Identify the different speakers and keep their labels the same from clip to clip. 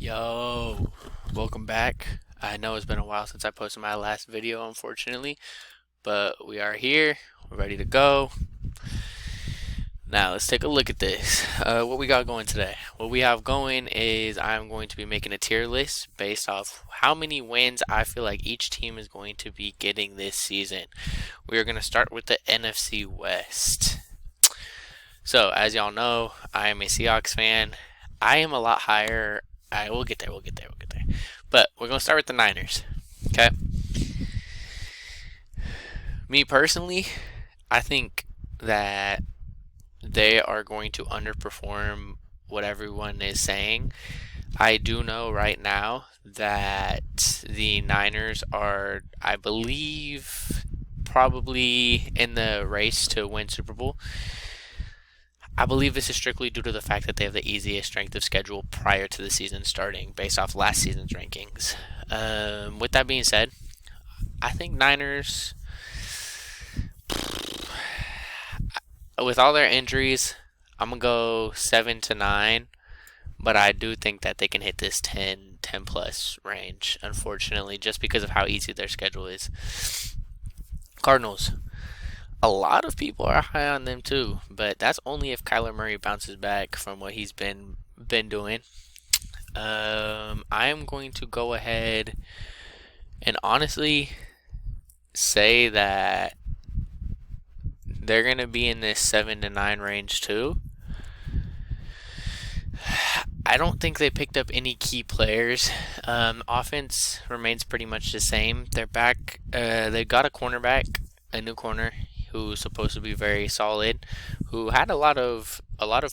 Speaker 1: Yo, welcome back. I know it's been a while since I posted my last video, unfortunately, but we are here. We're ready to go. Now, let's take a look at this. What we got going today? What we have going is I'm going to be making a tier list based off how many wins I feel like each team is going to be getting this season. We are going to start with the NFC West. So, as y'all know, I am a Seahawks fan. I am a lot higher. We'll get there. But we're gonna start with the Niners. Okay. Me personally, I think that they are going to underperform what everyone is saying. I do know right now that the Niners are, I believe, probably in the race to win Super Bowl. I believe this is strictly due to the fact that they have the easiest strength of schedule prior to the season starting, based off last season's rankings. With that being said, I think Niners, with all their injuries, I'm going to go 7 to 9, but I do think that they can hit this 10 plus range, unfortunately, just because of how easy their schedule is. Cardinals. A lot of people are high on them too, but that's only if Kyler Murray bounces back from what he's been doing. I am going to go ahead and honestly say that they're going to be in this 7 to 9 range too. I don't think they picked up any key players. Offense remains pretty much the same. They're back. They got a cornerback, a new corner, who's supposed to be very solid, who had a lot of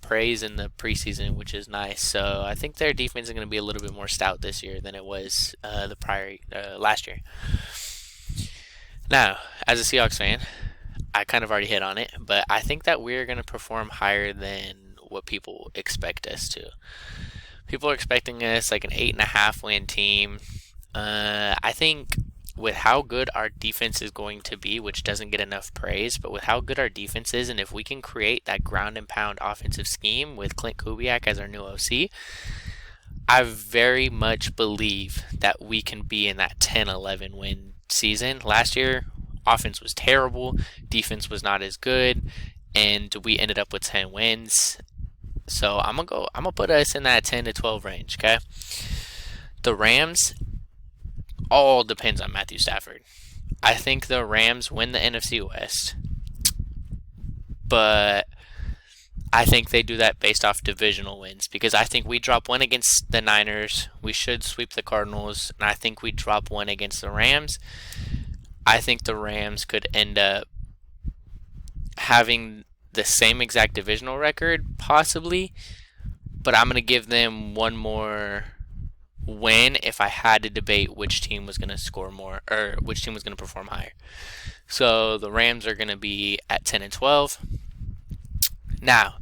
Speaker 1: praise in the preseason, which is nice. So I think their defense is going to be a little bit more stout this year than it was last year. Now, as a Seahawks fan, I kind of already hit on it, but I think that we're going to perform higher than what people expect us to. People are expecting us like an 8.5 win team. I think with how good our defense is going to be, which doesn't get enough praise, but with how good our defense is, and if we can create that ground and pound offensive scheme with Clint Kubiak as our new OC, I very much believe that we can be in that 10-11 win season. Last year, offense was terrible, defense was not as good, and we ended up with 10 wins. So I'm gonna put us in that 10 to 12 range, okay? The Rams, all depends on Matthew Stafford. I think the Rams win the NFC West, but I think they do that based off divisional wins, because I think we drop one against the Niners, we should sweep the Cardinals, and I think we drop one against the Rams. I think the Rams could end up having the same exact divisional record, possibly, but I'm going to give them one more win if I had to debate which team was going to score more, or which team was going to perform higher. So the Rams are going to be at 10 and 12. Now,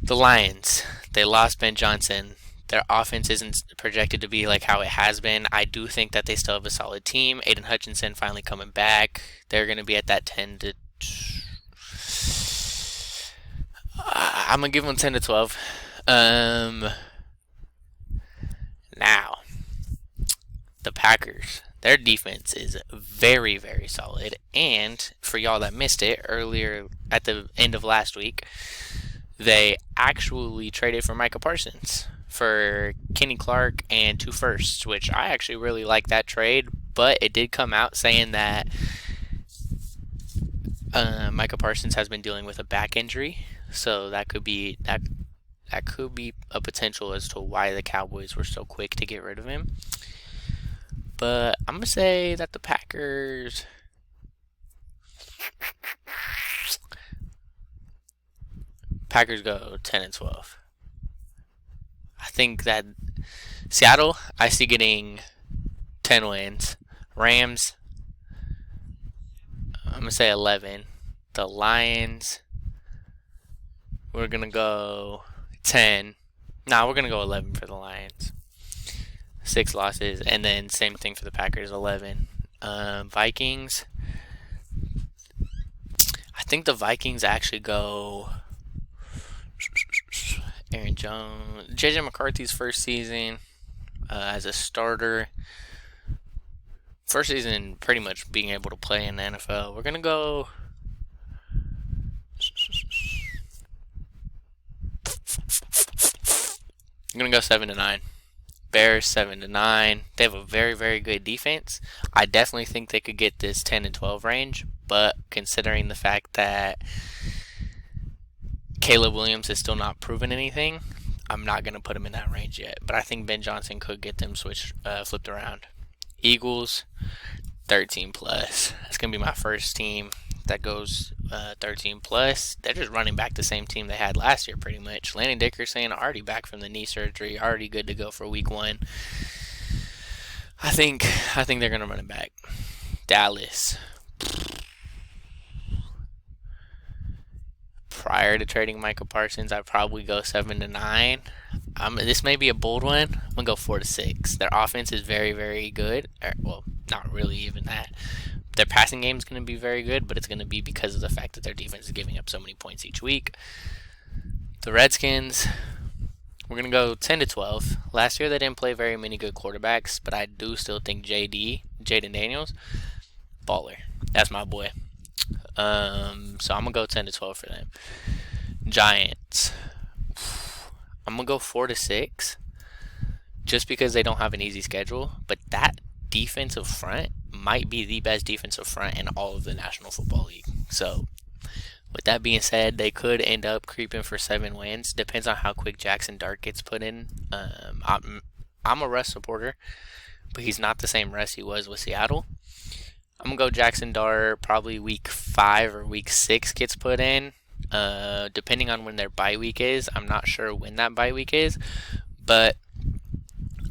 Speaker 1: the Lions, they lost Ben Johnson. Their offense isn't projected to be like how it has been. I do think that they still have a solid team. Aiden Hutchinson finally coming back. They're going to be at that 10 to I'm going to give them 10 to 12. Now, the Packers, their defense is very, very solid. And for y'all that missed it earlier at the end of last week, they actually traded for Micah Parsons for Kenny Clark and 2 firsts, which I actually really like that trade. But it did come out saying that Micah Parsons has been dealing with a back injury. So that could be a potential as to why the Cowboys were so quick to get rid of him. But I'm gonna say that the Packers go 10 and 12. I think that Seattle, I see getting 10 wins. Rams, I'm gonna say 11. The Lions, we're gonna go 10. We're gonna go 11 for the Lions. 6 losses, and then same thing for the Packers, 11. Vikings, I think the Vikings actually go Aaron Jones, JJ McCarthy's first season as a starter. First season, pretty much being able to play in the NFL. We're gonna go. I'm gonna go 7-9. Bears 7-9. They have a very, very good defense. I definitely think they could get this 10-12 range, but considering the fact that Caleb Williams has still not proven anything, I'm not gonna put him in that range yet. But I think Ben Johnson could get them flipped around. Eagles 13 plus. That's gonna be my first team that goes 13 plus. They're just running back the same team they had last year, pretty much. Landon Dickerson already back from the knee surgery, already good to go for week 1. I think they're gonna run it back. Dallas. Prior to trading Micah Parsons, I'd probably go 7-9. This may be a bold one. I'm gonna go 4-6. Their offense is very, very good. Well, not really even that. Their passing game is going to be very good, but it's going to be because of the fact that their defense is giving up so many points each week. The Redskins, we're going to go 10-12. Last year they didn't play very many good quarterbacks, but I do still think Jaden Daniels, baller. That's my boy. So I'm going to go 10-12 for them. Giants, I'm going to go 4-6 just because they don't have an easy schedule, but that defensive front might be the best defensive front in all of the National Football League. So, with that being said, they could end up creeping for 7 wins. Depends on how quick Jackson Dart gets put in. I'm a Russ supporter, but he's not the same Russ he was with Seattle. I'm going to go Jackson Dart probably week 5 or week 6 gets put in. Depending on when their bye week is. I'm not sure when that bye week is, but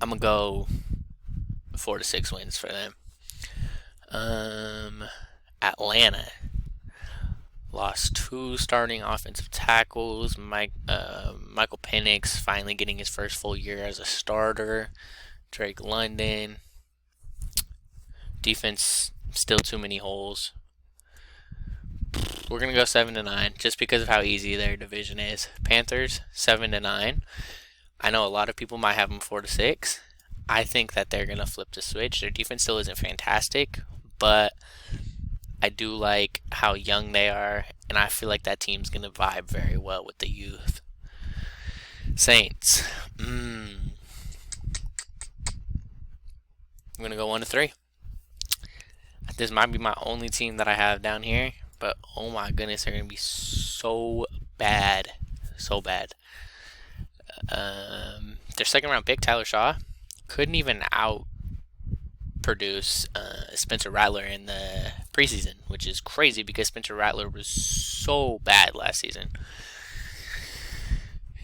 Speaker 1: I'm going to go 4-6 wins for them. Atlanta lost 2 starting offensive tackles. Michael Penix finally getting his first full year as a starter. Drake London. Defense, still too many holes. We're going to go 7-9 just because of how easy their division is. Panthers, 7-9. I know a lot of people might have them 4-6. I think that they're going to flip the switch. Their defense still isn't fantastic, but I do like how young they are, and I feel like that team's going to vibe very well with the youth. Saints. I'm going to go 1-3. This might be my only team that I have down here, but oh my goodness, they're going to be so bad. So bad. Their second round pick, Tyler Shaw, couldn't even outproduce Spencer Rattler in the preseason, which is crazy because Spencer Rattler was so bad last season.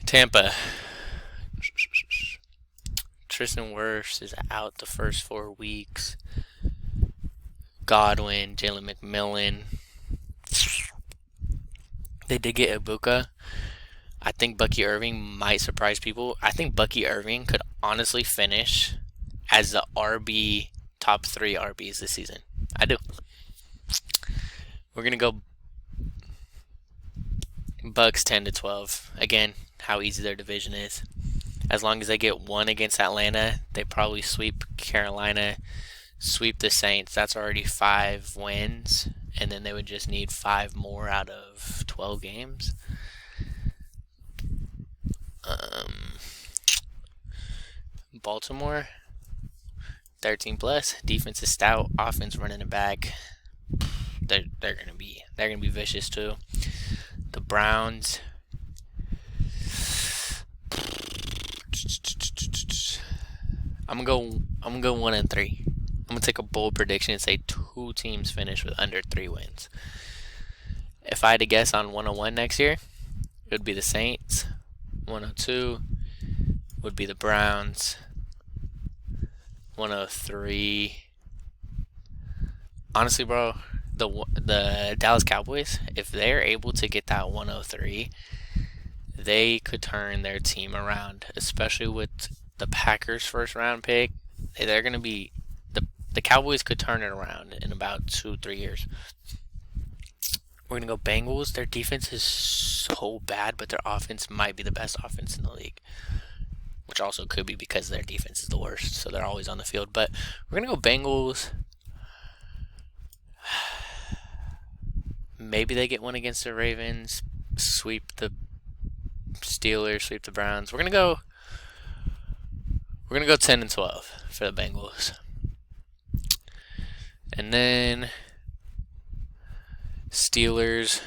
Speaker 1: Tampa. Tristan Wirfs is out the first 4 weeks. Godwin, Jalen McMillan. They did get Ibuka. I think Bucky Irving might surprise people. I think Bucky Irving could honestly finish as the top 3 RBs this season. I do. We're going to go Bucks 10-12. Again, how easy their division is. As long as they get 1 against Atlanta, they probably sweep Carolina, sweep the Saints. That's already 5 wins. And then they would just need 5 more out of 12 games. Baltimore, 13 plus. Defense is stout. Offense running it back. They're gonna be vicious too. The Browns. I'm gonna go 1-3. I'm gonna take a bold prediction and say 2 teams finish with under 3 wins. If I had to guess on 101 next year, it would be the Saints. 102 would be the Browns. 103. Honestly, bro, the Dallas Cowboys, if they're able to get that 103, they could turn their team around, especially with the Packers' first round pick. They're going to be the Cowboys could turn it around in about 2-3 years. We're gonna go Bengals. Their defense is so bad, but their offense might be the best offense in the league, which also could be because their defense is the worst, so they're always on the field. But we're gonna go Bengals. Maybe they get one against the Ravens, sweep the Steelers, sweep the Browns. We're gonna go 10-12 for the Bengals. And then Steelers.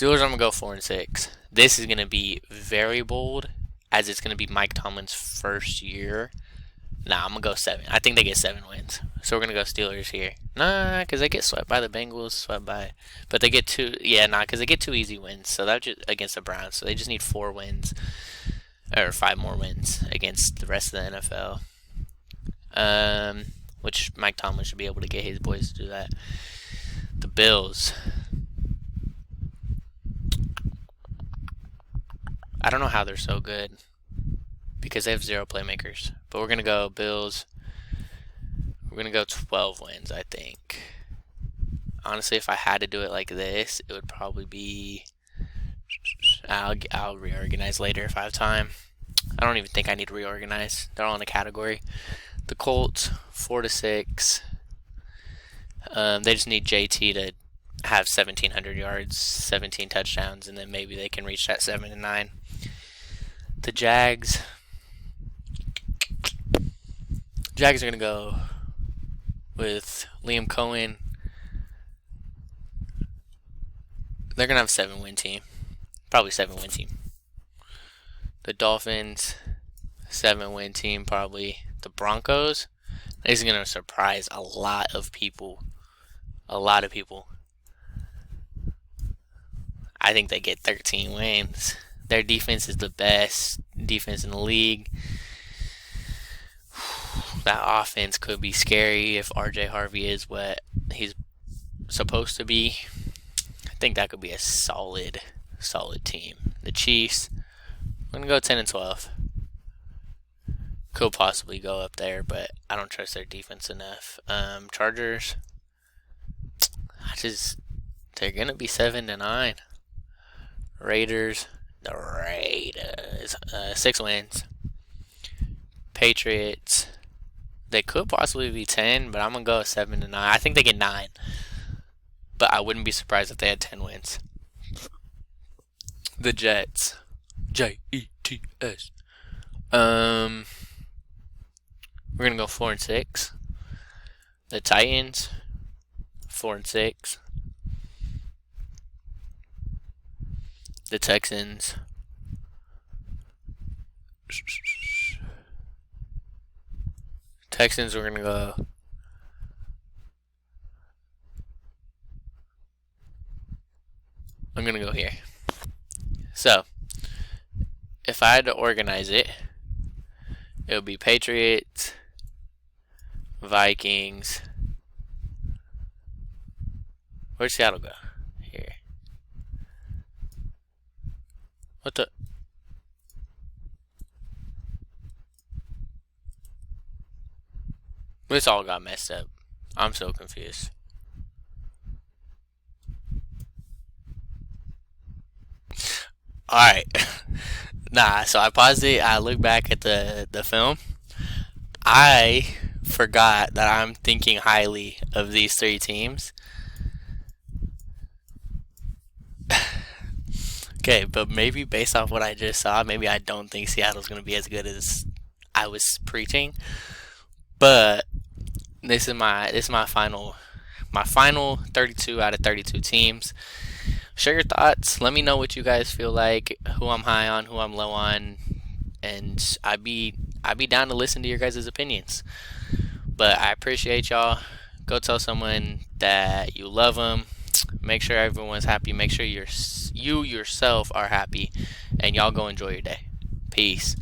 Speaker 1: I'm gonna go 4-6. This is gonna be very bold, as it's gonna be Mike Tomlin's first year. Nah, I'm gonna go 7. I think they get 7 wins. So we're gonna go Steelers here. Nah, because they get swept by the Bengals, but they get 2. Yeah, nah, because they get 2 easy wins. So that's just against the Browns. So they just need 4 wins, or 5 more wins against the rest of the NFL. Which Mike Tomlin should be able to get his boys to do that. The Bills. I don't know how they're so good, because they have 0 playmakers. But we're going to go Bills. We're going to go 12 wins, I think. Honestly, if I had to do it like this, it would probably be... I'll reorganize later if I have time. I don't even think I need to reorganize. They're all in a category. The Colts, 4-6. They just need JT to have 1,700 yards, 17 touchdowns, and then maybe they can reach that 7-9. The Jags are going to go with Liam Cohen. They're going to have a 7-win team. Probably 7-win team. The Dolphins, 7-win team probably. The Broncos, this is going to surprise a lot of people. I think they get 13 wins. Their defense is the best defense in the league. That offense could be scary if RJ Harvey is what he's supposed to be. I think that could be a solid team. The Chiefs, I'm going to go 10-12. Could possibly go up there, but I don't trust their defense enough. Chargers, they're going to be 7-9. Raiders, 6 wins. Patriots, they could possibly be 10, but I'm going to go 7-9. I think they get 9, but I wouldn't be surprised if they had 10 wins. The Jets, Jets. We're going to go 4-6. The Titans, 4-6. The Texans, we're going to go... I'm going to go here. So, if I had to organize it, it would be Patriots, Vikings. Where'd Seattle go? Here. What the? This all got messed up. I'm so confused. Alright. Nah, so I paused it. I looked back at the film. I forgot that I'm thinking highly of these 3 teams. Okay, but maybe based off what I just saw, maybe I don't think Seattle's going to be as good as I was preaching. But this is my final 32 out of 32 teams. Share your thoughts. Let me know what you guys feel like, who I'm high on, who I'm low on, and I'd be down to listen to your guys' opinions. But I appreciate y'all. Go tell someone that you love them. Make sure everyone's happy. Make sure you yourself are happy, and y'all go enjoy your day. Peace.